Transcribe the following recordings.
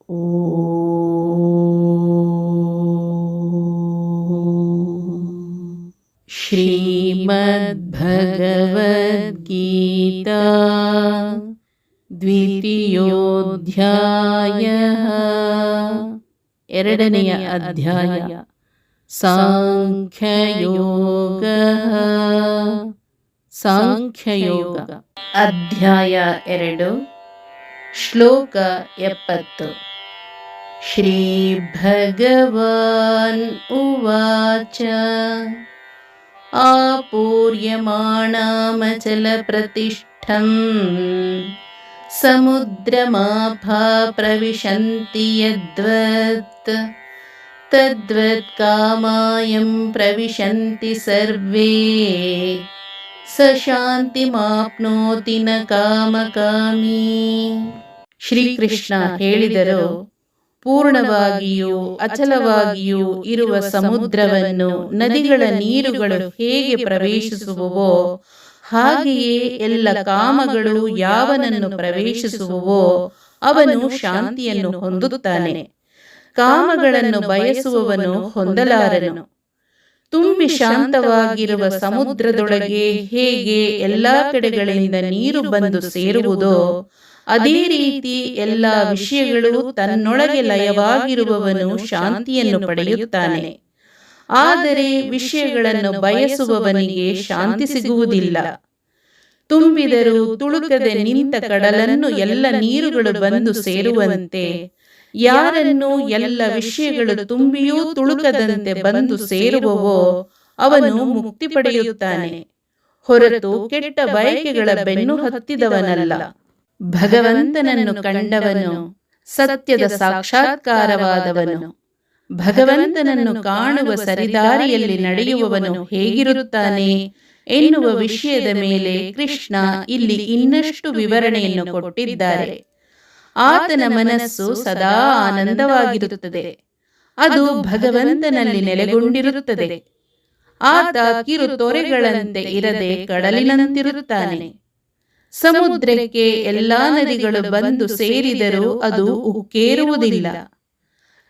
ಶ್ರೀಮದ್ಭಗವದ್ಗೀತಾ ದ್ವಿತೀಯೋಧ್ಯಾಯಃ ಎರಡನೆಯ ಅಧ್ಯಾಯ ಸಾಂಖ್ಯಯೋಗಃ ಸಾಂಖ್ಯಯೋಗ ಅಧ್ಯಾಯ 2 ಶ್ಲೋಕ 70 ಶ್ರೀ ಭಗವಾನ್ ಉವಾಚ ಆಪೂರ್ಯಮಾಣಮಚಲ ಪ್ರತಿಷ್ಠಂ ಸಮುದ್ರಮಾಪಾ ಪ್ರವಿಶಂತಿ ಯದ್ವತ್ ತದ್ವತ್ ಕಾಮಾಯಂ ಪ್ರವಿಶಂತಿ ಸರ್ವೇ ಸ ಶಾಂತಿಮಾಪ್ನೋತಿ ನ ಕಾಮಕಾಮಿ. ಶ್ರೀಕೃಷ್ಣ ಹೇಳಿದರು, ಪೂರ್ಣವಾಗಿಯೂ ಅಚಲವಾಗಿಯೂ ಇರುವ ಸಮುದ್ರವನ್ನು ನದಿಗಳ ನೀರುಗಳು ಹೇಗೆ ಪ್ರವೇಶಿಸುವವೋ ಹಾಗೆಯೇ ಎಲ್ಲ ಕಾಮಗಳು ಯಾವನನ್ನು ಪ್ರವೇಶಿಸುವವೋ ಅವನು ಶಾಂತಿಯನ್ನು ಹೊಂದುತ್ತಾನೆ. ಕಾಮಗಳನ್ನು ಬಯಸುವವನು ಹೊಂದಲಾರನು. ತುಂಬಿ ಶಾಂತವಾಗಿರುವ ಸಮುದ್ರದೊಳಗೆ ಹೇಗೆ ಎಲ್ಲಾ ಕಡೆಗಳಿಂದ ನೀರು ಬಂದು ಸೇರುವುದೋ ಅದೇ ರೀತಿ ಎಲ್ಲ ವಿಷಯಗಳು ತನ್ನೊಳಗೆ ಲಯವಾಗಿರುವವನು ಶಾಂತಿಯನ್ನು ಪಡೆಯುತ್ತಾನೆ. ಆದರೆ ವಿಷಯಗಳನ್ನು ಬಯಸುವವನಿಗೆ ಶಾಂತಿ ಸಿಗುವುದಿಲ್ಲ. ತುಂಬಿದರೂ ತುಳುಕದೆ ನಿಂತ ಕಡಲನ್ನು ಎಲ್ಲ ನೀರುಗಳು ಬಂದು ಸೇರುವಂತೆ ಯಾರನ್ನು ಎಲ್ಲ ವಿಷಯಗಳು ತುಂಬಿಯೂ ತುಳುಕದಂತೆ ಬಂದು ಸೇರುವವೋ ಅವನು ಮುಕ್ತಿ ಪಡೆಯುತ್ತಾನೆ, ಹೊರತು ಕೆಟ್ಟ ಬಯಕೆಗಳ ಬೆನ್ನು ಹತ್ತಿದವನಲ್ಲ. ಭಗವಂತನನ್ನು ಕಂಡವನು ಸತ್ಯದ ಸಾಕ್ಷಾತ್ಕಾರವಾದವನು. ಭಗವಂತನನ್ನು ಕಾಣುವ ಸರಿದಾರಿಯಲ್ಲಿ ನಡೆಯುವವನು ಹೇಗಿರುತ್ತಾನೆ ಎನ್ನುವ ವಿಷಯದ ಮೇಲೆ ಕೃಷ್ಣ ಇಲ್ಲಿ ಇನ್ನಷ್ಟು ವಿವರಣೆಯನ್ನು ಕೊಟ್ಟಿದ್ದಾರೆ. ಆತನ ಮನಸ್ಸು ಸದಾ ಆನಂದವಾಗಿರುತ್ತದೆ. ಅದು ಭಗವಂತನಲ್ಲಿ ನೆಲೆಗೊಂಡಿರುತ್ತದೆ. ಆತ ಕಿರು ತೊರೆಗಳಂತೆ ಇರದೆ ಕಡಲಿನಂತಿರುತ್ತಾನೆ. ಸಮುದ್ರಕ್ಕೆ ಎಲ್ಲಾ ನದಿಗಳು ಬಂದು ಸೇರಿದರೂ ಅದು ಉಕ್ಕೇರುವುದಿಲ್ಲ.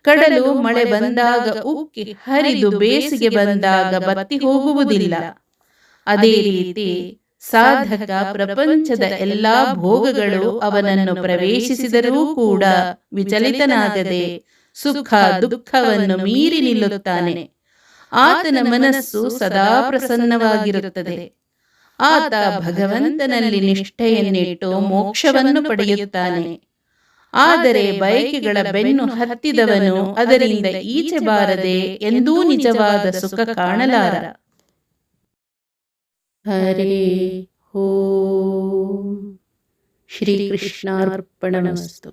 ಕಡಲು ಮಳೆ ಬಂದಾಗ ಉಕ್ಕಿ ಹರಿದು ಬೇಸಿಗೆ ಬಂದಾಗ ಬತ್ತಿ ಹೋಗುವುದಿಲ್ಲ. ಅದೇ ರೀತಿ ಸಾಧಕ ಪ್ರಪಂಚದ ಎಲ್ಲಾ ಭೋಗಗಳು ಅವನನ್ನು ಪ್ರವೇಶಿಸಿದರೂ ಕೂಡ ವಿಚಲಿತನಾಗದೆ ಸುಖ ದುಃಖವನ್ನು ಮೀರಿ ನಿಲ್ಲುತ್ತಾನೆ. ಆತನ ಮನಸ್ಸು ಸದಾ ಪ್ರಸನ್ನವಾಗಿರುತ್ತದೆ. ಆತ ಭಗವಂತನಲ್ಲಿ ನಿಷ್ಠೆಯನ್ನಿಟ್ಟು ಮೋಕ್ಷವನ್ನು ಪಡೆಯುತ್ತಾನೆ. ಆದರೆ ಬಯಕೆಗಳ ಬೆನ್ನು ಹತ್ತಿದವನು ಅದರಿಂದ ಈಚೆ ಬಾರದೆ ಎಂದೂ ನಿಜವಾದ ಸುಖ ಕಾಣಲಾರ. ಹರೇ ಓಂ. ಶ್ರೀಕೃಷ್ಣಾರ್ಪಣಮಸ್ತು.